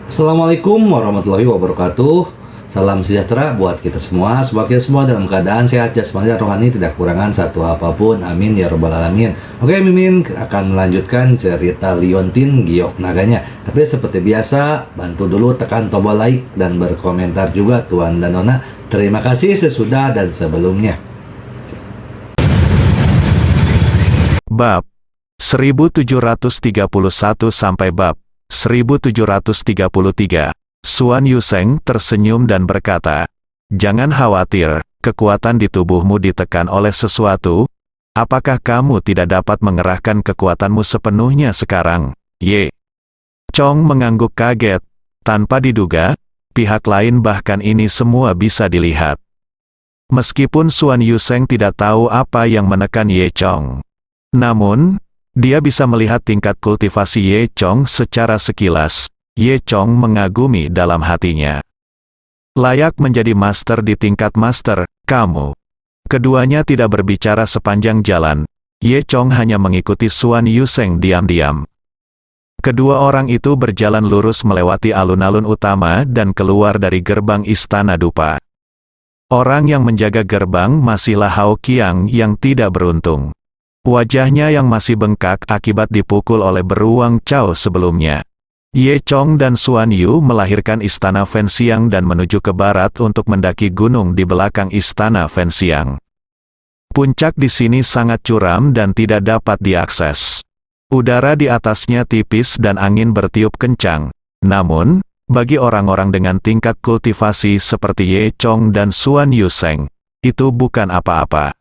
Assalamualaikum warahmatullahi wabarakatuh. Salam sejahtera buat kita semua. Semoga kita semua dalam keadaan sehat jasmani dan rohani, tidak kekurangan satu apapun. Amin ya robbal alamin. Oke, Mimin akan melanjutkan cerita Liontin Giok Naganya. Tapi seperti biasa, bantu dulu tekan tombol like dan berkomentar juga Tuan dan Nona. Terima kasih sesudah dan sebelumnya. Bab 1731 sampai bab 1733. Suan Yuseng tersenyum dan berkata, "Jangan khawatir, kekuatan di tubuhmu ditekan oleh sesuatu. Apakah kamu tidak dapat mengerahkan kekuatanmu sepenuhnya sekarang?" Ye Chong mengangguk kaget. Tanpa diduga, pihak lain bahkan ini semua bisa dilihat. Meskipun Suan Yuseng tidak tahu apa yang menekan Ye Chong, namun, dia bisa melihat tingkat kultivasi Ye Chong secara sekilas. Ye Chong mengagumi dalam hatinya. Layak menjadi master di tingkat master, kamu. Keduanya tidak berbicara sepanjang jalan. Ye Chong hanya mengikuti Suan Yuseng diam-diam. Kedua orang itu berjalan lurus melewati alun-alun utama dan keluar dari gerbang Istana Dupa. Orang yang menjaga gerbang masihlah Hao Qiang yang tidak beruntung. Wajahnya yang masih bengkak akibat dipukul oleh beruang Cao sebelumnya. Ye Chong dan Suan Yu melahirkan Istana Fenxiang dan menuju ke barat untuk mendaki gunung di belakang Istana Fenxiang. Puncak di sini sangat curam dan tidak dapat diakses. Udara di atasnya tipis dan angin bertiup kencang. Namun, bagi orang-orang dengan tingkat kultivasi seperti Ye Chong dan Suan Yuseng, itu bukan apa-apa.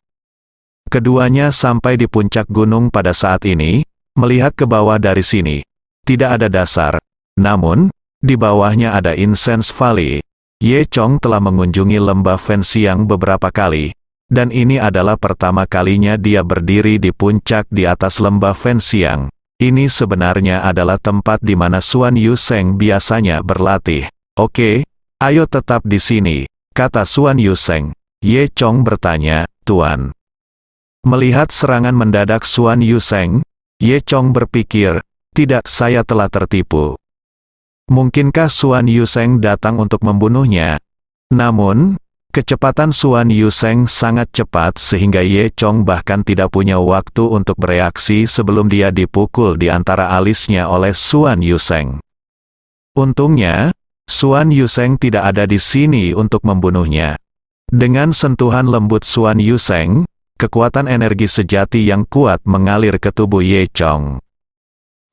Keduanya sampai di puncak gunung pada saat ini, melihat ke bawah dari sini. Tidak ada dasar, namun, di bawahnya ada Incense Valley. Ye Chong telah mengunjungi lembah Fenxiang beberapa kali, dan ini adalah pertama kalinya dia berdiri di puncak di atas lembah Fenxiang. Ini sebenarnya adalah tempat di mana Suan Yuseng biasanya berlatih. "Oke, ayo tetap di sini," kata Suan Yuseng. Ye Chong bertanya, "Tuan?" Melihat serangan mendadak Suan Yuseng, Ye Chong berpikir, "Tidak, saya telah tertipu. Mungkinkah Suan Yuseng datang untuk membunuhnya?" Namun, kecepatan Suan Yuseng sangat cepat sehingga Ye Chong bahkan tidak punya waktu untuk bereaksi sebelum dia dipukul di antara alisnya oleh Suan Yuseng. Untungnya, Suan Yuseng tidak ada di sini untuk membunuhnya. Dengan sentuhan lembut Suan Yuseng, kekuatan energi sejati yang kuat mengalir ke tubuh Ye Chong.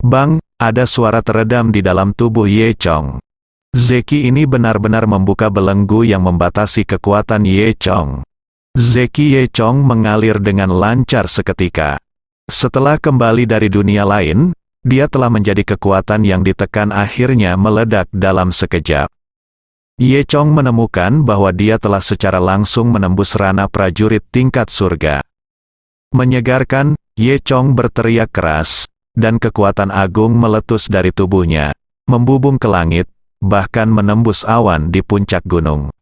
Bang, ada suara teredam di dalam tubuh Ye Chong. Zeki ini benar-benar membuka belenggu yang membatasi kekuatan Ye Chong. Zeki Ye Chong mengalir dengan lancar seketika. Setelah kembali dari dunia lain, dia telah menjadi kekuatan yang ditekan akhirnya meledak dalam sekejap. Ye Chong menemukan bahwa dia telah secara langsung menembus ranah prajurit tingkat surga. Menyegarkan, Ye Chong berteriak keras, dan kekuatan agung meletus dari tubuhnya, membubung ke langit, bahkan menembus awan di puncak gunung.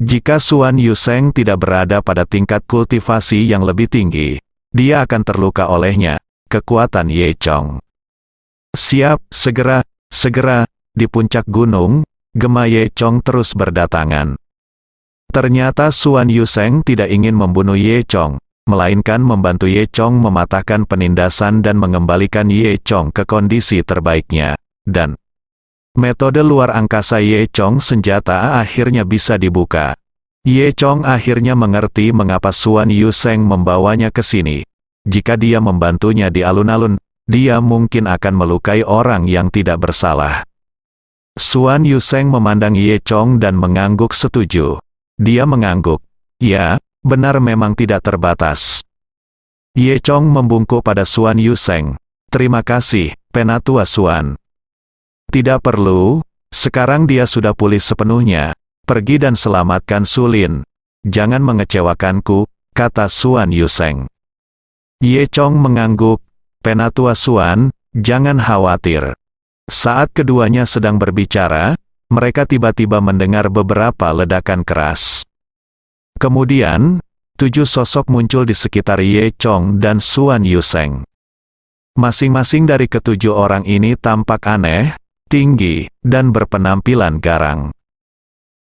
Jika Suan Yuseng tidak berada pada tingkat kultivasi yang lebih tinggi, dia akan terluka olehnya, kekuatan Ye Chong. "Siap, segera," di puncak gunung, gema Ye Chong terus berdatangan. Ternyata Suan Yuseng tidak ingin membunuh Ye Chong, melainkan membantu Ye Chong mematahkan penindasan dan mengembalikan Ye Chong ke kondisi terbaiknya. Dan metode luar angkasa Ye Chong senjata akhirnya bisa dibuka. Ye Chong akhirnya mengerti mengapa Suan Yuseng membawanya ke sini. Jika dia membantunya di alun-alun, dia mungkin akan melukai orang yang tidak bersalah. Suan Yuseng memandang Ye Chong dan mengangguk setuju. Dia mengangguk. "Ya, benar, memang tidak terbatas." Ye Chong membungkuk pada Suan Yuseng. "Terima kasih, Penatua Suan." "Tidak perlu, sekarang dia sudah pulih sepenuhnya. Pergi dan selamatkan Sulin. Jangan mengecewakanku," kata Suan Yuseng. Ye Chong mengangguk. "Penatua Suan, jangan khawatir." Saat keduanya sedang berbicara, mereka tiba-tiba mendengar beberapa ledakan keras. Kemudian, 7 sosok muncul di sekitar Ye Chong dan Suan Yuseng. Masing-masing dari ketujuh orang ini tampak aneh, tinggi, dan berpenampilan garang.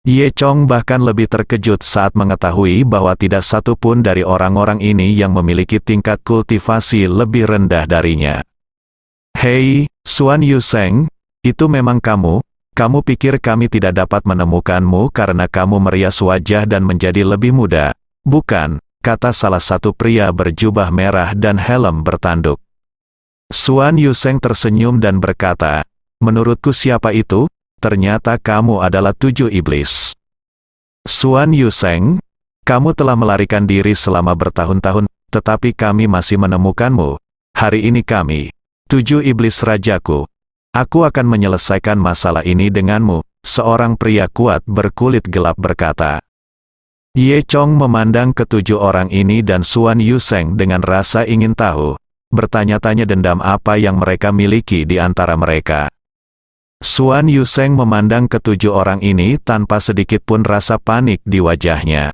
Ye Chong bahkan lebih terkejut saat mengetahui bahwa tidak satu pun dari orang-orang ini yang memiliki tingkat kultivasi lebih rendah darinya. Hei, Xuan Yuseng, itu memang kamu? Kamu pikir kami tidak dapat menemukanmu karena kamu merias wajah dan menjadi lebih muda? Bukan, kata salah satu pria berjubah merah dan helm bertanduk. Xuan Yuseng tersenyum dan berkata, menurutku siapa itu? Ternyata kamu adalah 7 iblis. Xuan Yuseng, kamu telah melarikan diri selama bertahun-tahun, tetapi kami masih menemukanmu. Hari ini kami, 7 iblis rajaku. Aku akan menyelesaikan masalah ini denganmu, seorang pria kuat berkulit gelap berkata. Ye Chong memandang ketujuh orang ini dan Xuan Yuseng dengan rasa ingin tahu, bertanya-tanya dendam apa yang mereka miliki di antara mereka. Xuan Yuseng memandang ketujuh orang ini tanpa sedikit pun rasa panik di wajahnya.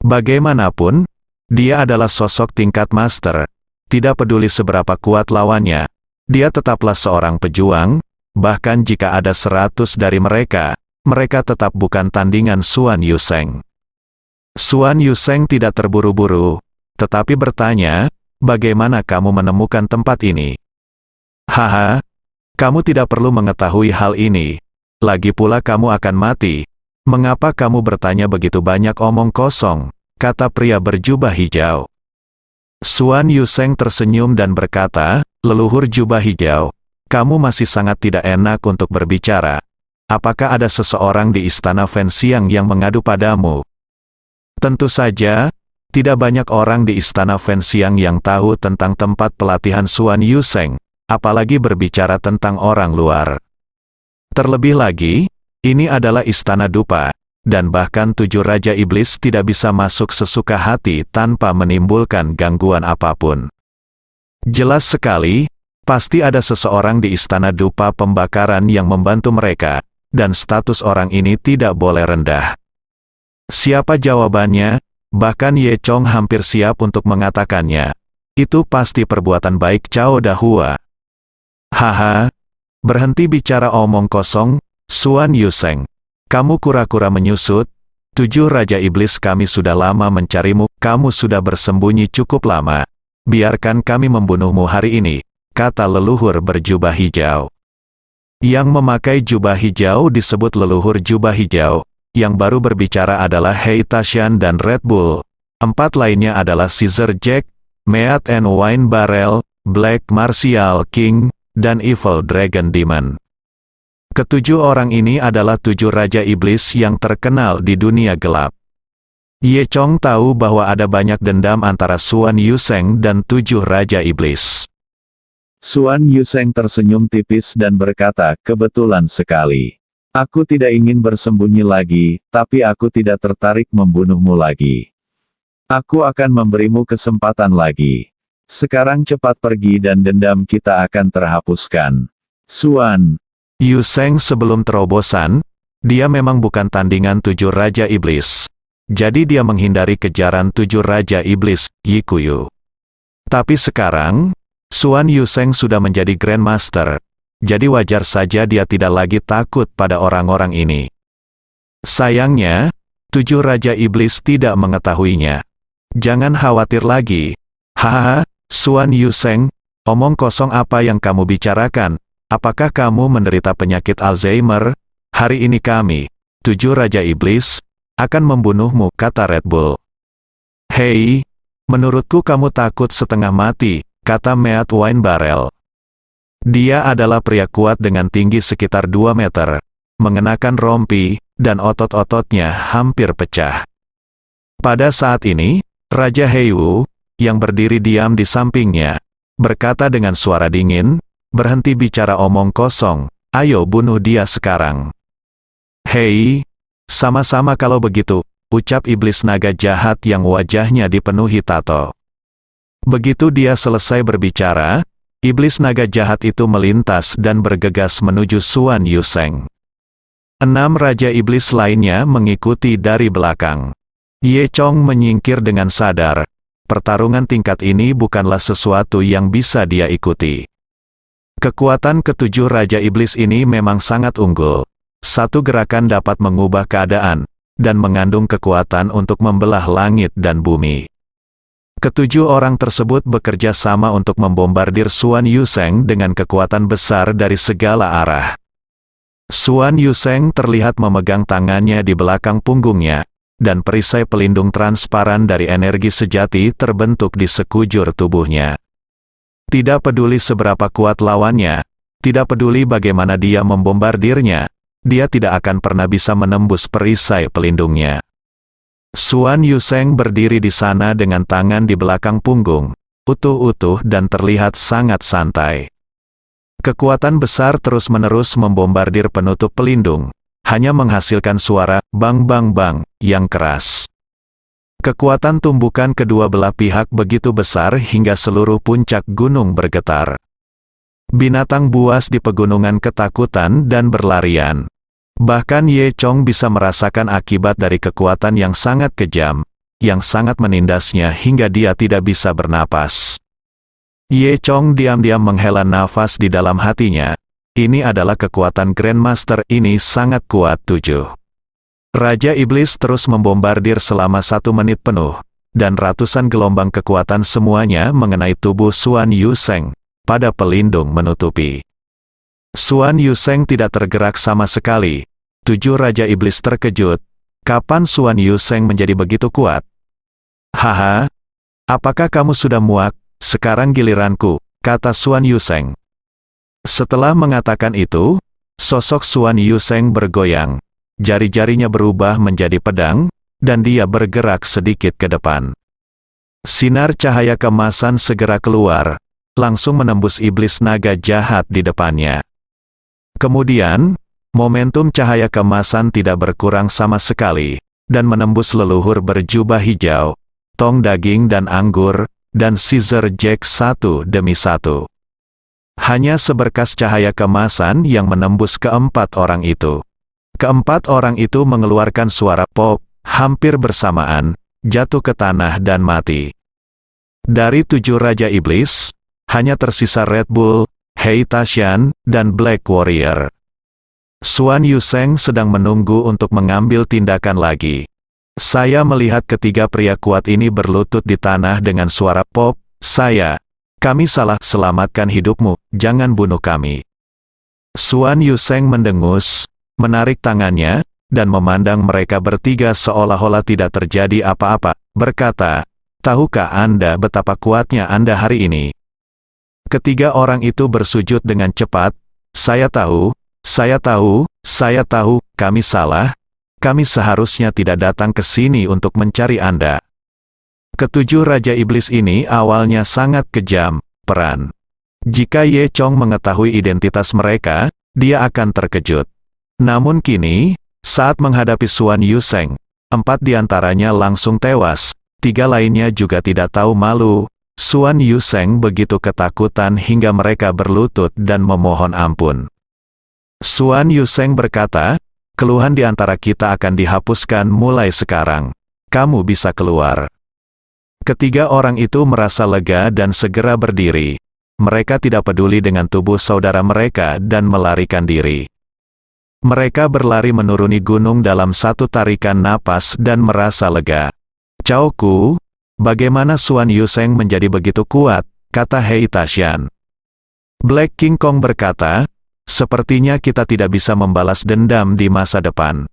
Bagaimanapun, dia adalah sosok tingkat master. Tidak peduli seberapa kuat lawannya, dia tetaplah seorang pejuang, bahkan jika ada 100 dari mereka, mereka tetap bukan tandingan Xuan Yuseng. Xuan Yuseng tidak terburu-buru, tetapi bertanya, bagaimana kamu menemukan tempat ini? Haha. Kamu tidak perlu mengetahui hal ini. Lagi pula kamu akan mati. Mengapa kamu bertanya begitu banyak omong kosong? Kata pria berjubah hijau. Xuan Yuseng tersenyum dan berkata, leluhur jubah hijau, kamu masih sangat tidak enak untuk berbicara. Apakah ada seseorang di istana Fenxiang yang mengadu padamu? Tentu saja, tidak banyak orang di istana Fenxiang yang tahu tentang tempat pelatihan Xuan Yuseng. Apalagi berbicara tentang orang luar. Terlebih lagi, ini adalah istana dupa, dan bahkan 7 raja iblis tidak bisa masuk sesuka hati tanpa menimbulkan gangguan apapun. Jelas sekali, pasti ada seseorang di istana dupa pembakaran yang membantu mereka, dan status orang ini tidak boleh rendah. Siapa jawabannya? Bahkan Ye Chong hampir siap untuk mengatakannya. Itu pasti perbuatan baik Cao Dahua. Haha, berhenti bicara omong kosong, Xuan Yuseng. Kamu kura-kura menyusut, 7 raja iblis kami sudah lama mencarimu, kamu sudah bersembunyi cukup lama. Biarkan kami membunuhmu hari ini, kata leluhur berjubah hijau. Yang memakai jubah hijau disebut leluhur jubah hijau, yang baru berbicara adalah Hei Tashan dan Red Bull. 4 lainnya adalah Caesar Jack, Meat and Wine Barrel, Black Martial King, dan Evil Dragon Demon. Ketujuh orang ini adalah 7 raja iblis yang terkenal di dunia gelap. Ye Chong tahu bahwa ada banyak dendam antara Xuan Yuseng dan 7 raja iblis. Xuan Yuseng tersenyum tipis dan berkata, kebetulan sekali. Aku tidak ingin bersembunyi lagi, tapi aku tidak tertarik membunuhmu lagi. Aku akan memberimu kesempatan lagi. Sekarang cepat pergi dan dendam kita akan terhapuskan. Xuan Yuseng sebelum terobosan, dia memang bukan tandingan 7 raja iblis. Jadi dia menghindari kejaran 7 raja iblis, Yikuyu. Tapi sekarang, Xuan Yuseng sudah menjadi Grandmaster. Jadi wajar saja dia tidak lagi takut pada orang-orang ini. Sayangnya, 7 raja iblis tidak mengetahuinya. Jangan khawatir lagi. Hahaha. Xuan Yuseng, omong kosong apa yang kamu bicarakan? Apakah kamu menderita penyakit Alzheimer? Hari ini kami, 7 raja iblis, akan membunuhmu, kata Red Bull. Hei, menurutku kamu takut setengah mati, kata Meat Wine Barrel. Dia adalah pria kuat dengan tinggi sekitar 2 meter, mengenakan rompi, dan otot-ototnya hampir pecah. Pada saat ini, Raja Heiwu, yang berdiri diam di sampingnya, berkata dengan suara dingin, berhenti bicara omong kosong, ayo bunuh dia sekarang. Hei, sama-sama kalau begitu, ucap iblis naga jahat yang wajahnya dipenuhi tato. Begitu dia selesai berbicara, iblis naga jahat itu melintas dan bergegas menuju Xuan Yuseng. 6 raja iblis lainnya mengikuti dari belakang. Ye Chong menyingkir dengan sadar. Pertarungan tingkat ini bukanlah sesuatu yang bisa dia ikuti. Kekuatan ketujuh Raja Iblis ini memang sangat unggul. Satu gerakan dapat mengubah keadaan, dan mengandung kekuatan untuk membelah langit dan bumi. Ketujuh orang tersebut bekerja sama untuk membombardir Xuan Yuseng dengan kekuatan besar dari segala arah. Xuan Yuseng terlihat memegang tangannya di belakang punggungnya, dan perisai pelindung transparan dari energi sejati terbentuk di sekujur tubuhnya. Tidak peduli seberapa kuat lawannya, tidak peduli bagaimana dia membombardirnya, dia tidak akan pernah bisa menembus perisai pelindungnya. Xuan Yuseng berdiri di sana dengan tangan di belakang punggung, utuh-utuh dan terlihat sangat santai. Kekuatan besar terus-menerus membombardir penutup pelindung, hanya menghasilkan suara bang bang bang yang keras. Kekuatan tumbukan kedua belah pihak begitu besar hingga seluruh puncak gunung bergetar. Binatang buas di pegunungan ketakutan dan berlarian. Bahkan Ye Chong bisa merasakan akibat dari kekuatan yang sangat kejam, yang sangat menindasnya hingga dia tidak bisa bernapas. Ye Chong diam-diam menghela nafas di dalam hatinya. Ini adalah kekuatan Grandmaster, ini sangat kuat. 7. Raja Iblis terus membombardir selama 1 menit penuh, dan ratusan gelombang kekuatan semuanya mengenai tubuh Xuan Yuseng, pada pelindung menutupi. Xuan Yuseng tidak tergerak sama sekali. 7 Raja Iblis terkejut. Kapan Xuan Yuseng menjadi begitu kuat? Haha, apakah kamu sudah muak? Sekarang giliranku, kata Xuan Yuseng. Setelah mengatakan itu, sosok Xuan Yuseng bergoyang. Jari-jarinya berubah menjadi pedang, dan dia bergerak sedikit ke depan. Sinar cahaya kemasan segera keluar, langsung menembus iblis naga jahat di depannya. Kemudian, momentum cahaya kemasan tidak berkurang sama sekali, dan menembus leluhur berjubah hijau, Tong Daging dan Anggur, dan Caesar Jack satu demi satu. Hanya seberkas cahaya kemasan yang menembus keempat orang itu. Keempat orang itu mengeluarkan suara pop, hampir bersamaan, jatuh ke tanah dan mati. Dari 7 Raja Iblis, hanya tersisa Red Bull, Hei Tashan, dan Black Warrior. Xuan Yuseng sedang menunggu untuk mengambil tindakan lagi. Saya melihat ketiga pria kuat ini berlutut di tanah dengan suara pop, kami salah, selamatkan hidupmu, jangan bunuh kami. Xuan Yuseng mendengus, menarik tangannya, dan memandang mereka bertiga seolah-olah tidak terjadi apa-apa, berkata, tahukah Anda betapa kuatnya Anda hari ini? Ketiga orang itu bersujud dengan cepat, saya tahu, kami salah, kami seharusnya tidak datang ke sini untuk mencari Anda. Ketujuh Raja Iblis ini awalnya sangat kejam, peran. Jika Ye Chong mengetahui identitas mereka, dia akan terkejut. Namun kini, saat menghadapi Xuan Yuseng, 4 diantaranya langsung tewas, 3 lainnya juga tidak tahu malu. Xuan Yuseng begitu ketakutan hingga mereka berlutut dan memohon ampun. Xuan Yuseng berkata, keluhan di antara kita akan dihapuskan mulai sekarang. Kamu bisa keluar. Ketiga orang itu merasa lega dan segera berdiri. Mereka tidak peduli dengan tubuh saudara mereka dan melarikan diri. Mereka berlari menuruni gunung dalam satu tarikan napas dan merasa lega. Caoku, bagaimana Xuan Yuseng menjadi begitu kuat, kata Hei Tashan. Black King Kong berkata, sepertinya kita tidak bisa membalas dendam di masa depan.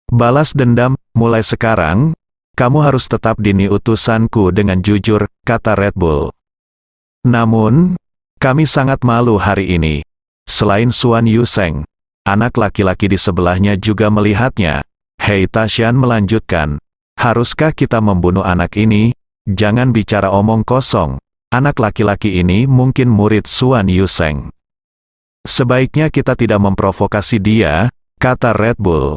Balas dendam, mulai sekarang, kamu harus tetap dini utusanku dengan jujur, kata Red Bull. Namun, kami sangat malu hari ini. Selain Xuan Yuseng, anak laki-laki di sebelahnya juga melihatnya. Hei Tashan melanjutkan, haruskah kita membunuh anak ini? Jangan bicara omong kosong. Anak laki-laki ini mungkin murid Xuan Yuseng. Sebaiknya kita tidak memprovokasi dia, kata Red Bull.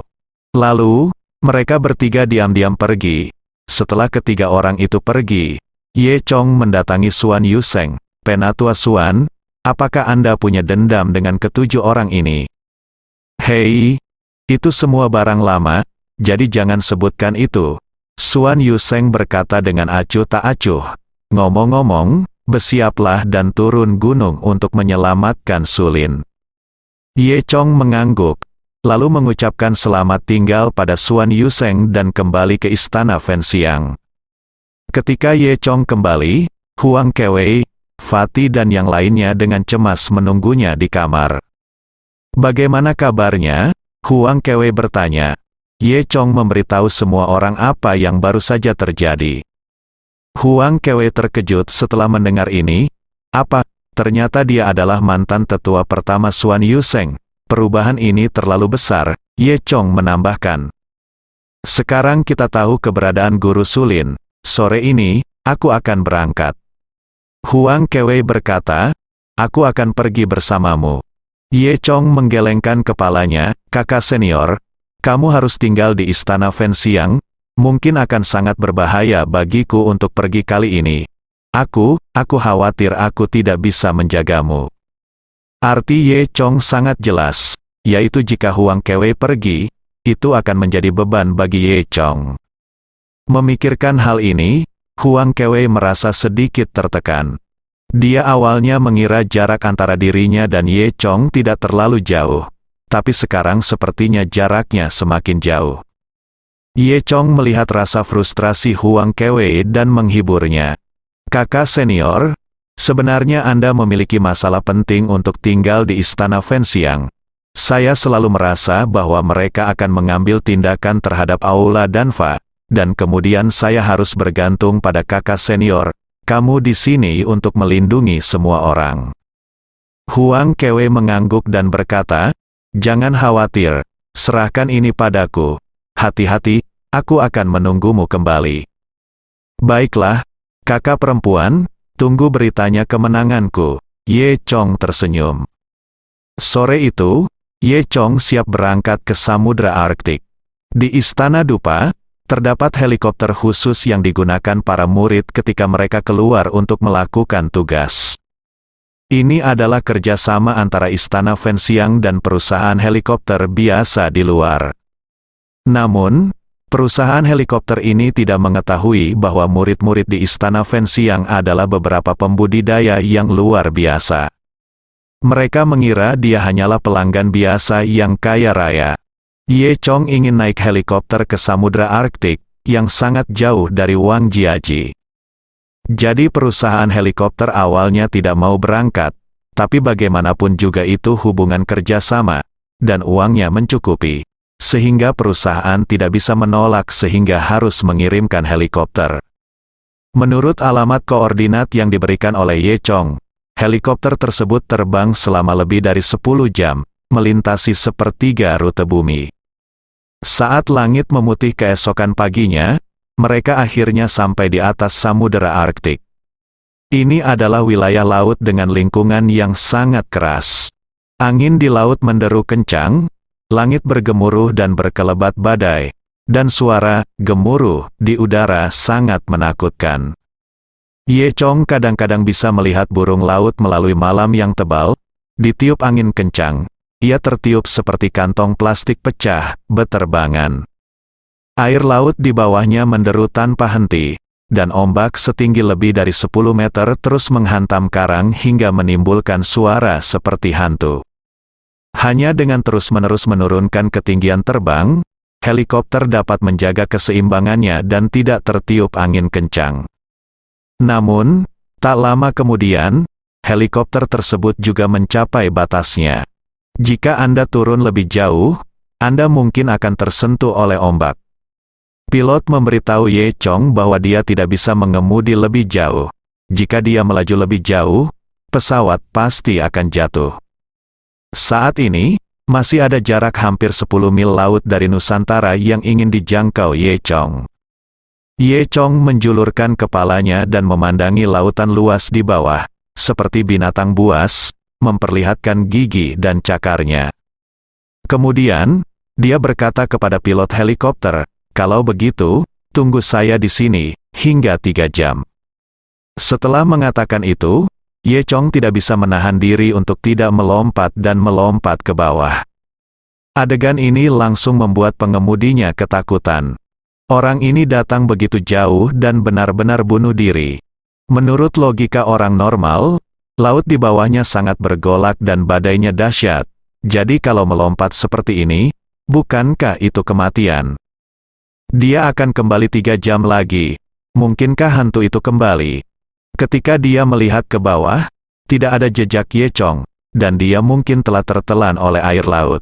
Lalu, mereka bertiga diam-diam pergi. Setelah ketiga orang itu pergi, Ye Chong mendatangi Xuan Yuseng. Penatua Xuan, apakah Anda punya dendam dengan ketujuh orang ini? Hei, itu semua barang lama, jadi jangan sebutkan itu. Xuan Yuseng berkata dengan acuh tak acuh. Ngomong-ngomong, bersiaplah dan turun gunung untuk menyelamatkan Sulin." Ye Chong mengangguk, lalu mengucapkan selamat tinggal pada Suan Yuseng dan kembali ke istana Fenxiang. Ketika Ye Chong kembali, Huang Kewei, Fatih dan yang lainnya dengan cemas menunggunya di kamar. "Bagaimana kabarnya?" Huang Kewei bertanya. Ye Chong memberitahu semua orang apa yang baru saja terjadi. Huang Kewei terkejut setelah mendengar ini. "Apa? Ternyata dia adalah mantan tetua pertama Suan Yuseng. Perubahan ini terlalu besar," Ye Chong menambahkan. "Sekarang kita tahu keberadaan Guru Sulin. Sore ini, aku akan berangkat." Huang Kewei berkata, "Aku akan pergi bersamamu." Ye Chong menggelengkan kepalanya. "Kakak senior, kamu harus tinggal di istana Fenxiang. Mungkin akan sangat berbahaya bagiku untuk pergi kali ini. Aku khawatir aku tidak bisa menjagamu." Arti Ye Chong sangat jelas, yaitu jika Huang Kewei pergi, itu akan menjadi beban bagi Ye Chong. Memikirkan hal ini, Huang Kewei merasa sedikit tertekan. Dia awalnya mengira jarak antara dirinya dan Ye Chong tidak terlalu jauh, tapi sekarang sepertinya jaraknya semakin jauh. Ye Chong melihat rasa frustrasi Huang Kewei dan menghiburnya. "Kakak senior, sebenarnya Anda memiliki masalah penting untuk tinggal di istana Fenxiang. Saya selalu merasa bahwa mereka akan mengambil tindakan terhadap Aula dan Fa, dan kemudian saya harus bergantung pada kakak senior. Kamu di sini untuk melindungi semua orang." Huang Kewei mengangguk dan berkata, "Jangan khawatir, serahkan ini padaku. Hati-hati, aku akan menunggumu kembali." "Baiklah, kakak perempuan, tunggu beritanya kemenanganku." Ye Chong tersenyum. Sore itu, Ye Chong siap berangkat ke Samudra Arktik. Di Istana Dupa, terdapat helikopter khusus yang digunakan para murid ketika mereka keluar untuk melakukan tugas. Ini adalah kerjasama antara Istana Fenxiang dan perusahaan helikopter biasa di luar. Namun, perusahaan helikopter ini tidak mengetahui bahwa murid-murid di Istana Fenxiang adalah beberapa pembudidaya yang luar biasa. Mereka mengira dia hanyalah pelanggan biasa yang kaya raya. Ye Chong ingin naik helikopter ke Samudra Arktik, yang sangat jauh dari Wang Jiaji. Jadi perusahaan helikopter awalnya tidak mau berangkat, tapi bagaimanapun juga itu hubungan kerjasama, dan uangnya mencukupi, sehingga perusahaan tidak bisa menolak sehingga harus mengirimkan helikopter. Menurut alamat koordinat yang diberikan oleh Ye Chong, helikopter tersebut terbang selama lebih dari 10 jam, melintasi sepertiga rute bumi. Saat langit memutih keesokan paginya, mereka akhirnya sampai di atas Samudera Arktik. Ini adalah wilayah laut dengan lingkungan yang sangat keras. Angin di laut menderu kencang, langit bergemuruh dan berkelebat badai, dan suara gemuruh di udara sangat menakutkan. Ye Chong kadang-kadang bisa melihat burung laut melalui malam yang tebal. Ditiup angin kencang, ia tertiup seperti kantong plastik pecah, beterbangan. Air laut di bawahnya menderu tanpa henti, dan ombak setinggi lebih dari 10 meter terus menghantam karang hingga menimbulkan suara seperti hantu. Hanya dengan terus-menerus menurunkan ketinggian terbang, helikopter dapat menjaga keseimbangannya dan tidak tertiup angin kencang. Namun, tak lama kemudian, helikopter tersebut juga mencapai batasnya. Jika Anda turun lebih jauh, Anda mungkin akan tersentuh oleh ombak. Pilot memberitahu Ye Chong bahwa dia tidak bisa mengemudi lebih jauh. Jika dia melaju lebih jauh, pesawat pasti akan jatuh. Saat ini, masih ada jarak hampir 10 mil laut dari Nusantara yang ingin dijangkau Ye Chong. Ye Chong menjulurkan kepalanya dan memandangi lautan luas di bawah, seperti binatang buas, memperlihatkan gigi dan cakarnya. Kemudian, dia berkata kepada pilot helikopter, "Kalau begitu, tunggu saya di sini, hingga 3 jam." Setelah mengatakan itu, Ye Chong tidak bisa menahan diri untuk tidak melompat dan melompat ke bawah. Adegan ini langsung membuat pengemudinya ketakutan. Orang ini datang begitu jauh dan benar-benar bunuh diri. Menurut logika orang normal, laut di bawahnya sangat bergolak dan badainya dahsyat. Jadi kalau melompat seperti ini, bukankah itu kematian? Dia akan kembali 3 jam lagi. Mungkinkah hantu itu kembali? Ketika dia melihat ke bawah, tidak ada jejak Ye Chong, dan dia mungkin telah tertelan oleh air laut.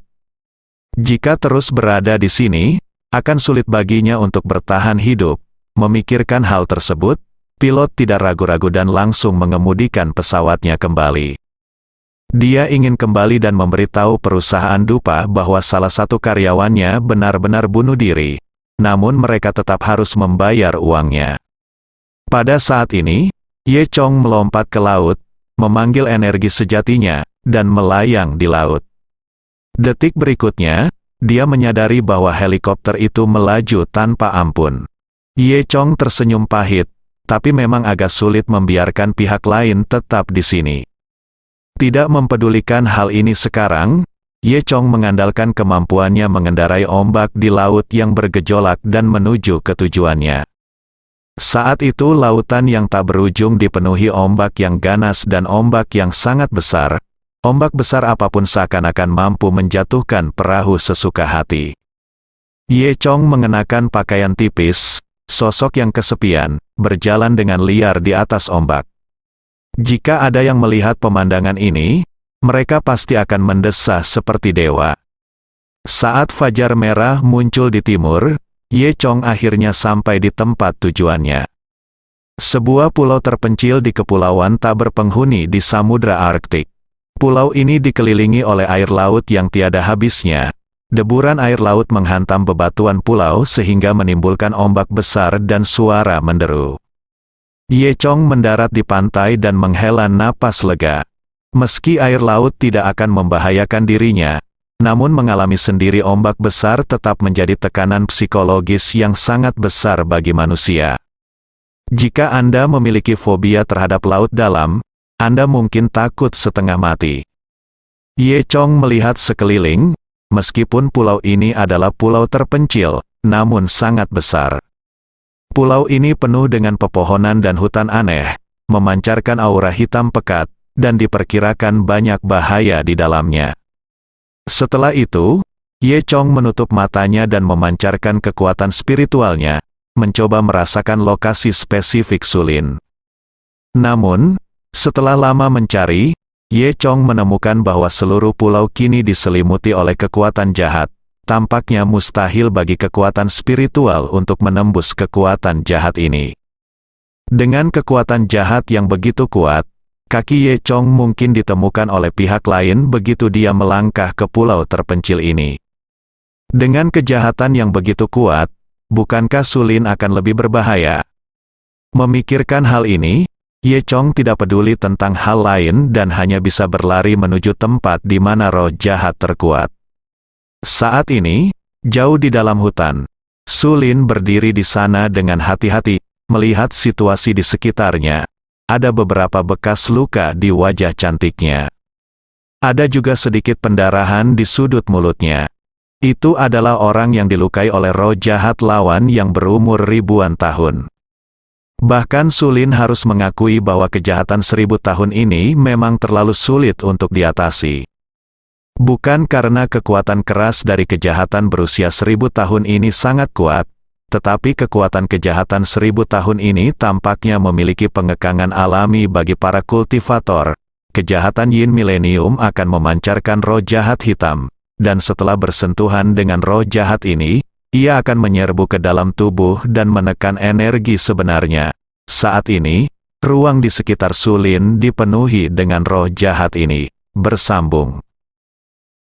Jika terus berada di sini, akan sulit baginya untuk bertahan hidup. Memikirkan hal tersebut, pilot tidak ragu-ragu dan langsung mengemudikan pesawatnya kembali. Dia ingin kembali dan memberitahu perusahaan dupa bahwa salah satu karyawannya benar-benar bunuh diri. Namun mereka tetap harus membayar uangnya. Pada saat ini, Ye Chong melompat ke laut, memanggil energi sejatinya, dan melayang di laut. Detik berikutnya, dia menyadari bahwa helikopter itu melaju tanpa ampun. Ye Chong tersenyum pahit, tapi memang agak sulit membiarkan pihak lain tetap di sini. Tidak mempedulikan hal ini sekarang, Ye Chong mengandalkan kemampuannya mengendarai ombak di laut yang bergejolak dan menuju ke tujuannya. Saat itu lautan yang tak berujung dipenuhi ombak yang ganas dan ombak yang sangat besar. Ombak besar apapun seakan-akan mampu menjatuhkan perahu sesuka hati. Ye Chong mengenakan pakaian tipis, sosok yang kesepian, berjalan dengan liar di atas ombak. Jika ada yang melihat pemandangan ini, mereka pasti akan mendesah seperti dewa. Saat fajar merah muncul di timur, Ye Chong akhirnya sampai di tempat tujuannya. Sebuah pulau terpencil di kepulauan tak berpenghuni di Samudra Arktik. Pulau ini dikelilingi oleh air laut yang tiada habisnya. Deburan air laut menghantam bebatuan pulau sehingga menimbulkan ombak besar dan suara menderu. Ye Chong mendarat di pantai dan menghela napas lega. Meski air laut tidak akan membahayakan dirinya, namun mengalami sendiri ombak besar tetap menjadi tekanan psikologis yang sangat besar bagi manusia. Jika Anda memiliki fobia terhadap laut dalam, Anda mungkin takut setengah mati. Ye Chong melihat sekeliling, meskipun pulau ini adalah pulau terpencil, namun sangat besar. Pulau ini penuh dengan pepohonan dan hutan aneh, memancarkan aura hitam pekat, dan diperkirakan banyak bahaya di dalamnya. Setelah itu, Ye Chong menutup matanya dan memancarkan kekuatan spiritualnya, mencoba merasakan lokasi spesifik Sulin. Namun, setelah lama mencari, Ye Chong menemukan bahwa seluruh pulau kini diselimuti oleh kekuatan jahat. Tampaknya mustahil bagi kekuatan spiritual untuk menembus kekuatan jahat ini. Dengan kekuatan jahat yang begitu kuat, kaki Ye Chong mungkin ditemukan oleh pihak lain begitu dia melangkah ke pulau terpencil ini. Dengan kejahatan yang begitu kuat, bukankah Sulin akan lebih berbahaya? Memikirkan hal ini, Ye Chong tidak peduli tentang hal lain dan hanya bisa berlari menuju tempat di mana roh jahat terkuat. Saat ini, jauh di dalam hutan, Sulin berdiri di sana dengan hati-hati, melihat situasi di sekitarnya. Ada beberapa bekas luka di wajah cantiknya. Ada juga sedikit pendarahan di sudut mulutnya. Itu adalah orang yang dilukai oleh roh jahat lawan yang berumur ribuan tahun. Bahkan Sulin harus mengakui bahwa kejahatan 1000 tahun ini memang terlalu sulit untuk diatasi. Bukan karena kekuatan keras dari kejahatan berusia 1000 tahun ini sangat kuat, tetapi kekuatan kejahatan 1000 tahun ini tampaknya memiliki pengekangan alami bagi para kultivator. Kejahatan Yin Millennium akan memancarkan roh jahat hitam, dan setelah bersentuhan dengan roh jahat ini, ia akan menyerbu ke dalam tubuh dan menekan energi sebenarnya. Saat ini, ruang di sekitar Sulin dipenuhi dengan roh jahat ini. Bersambung.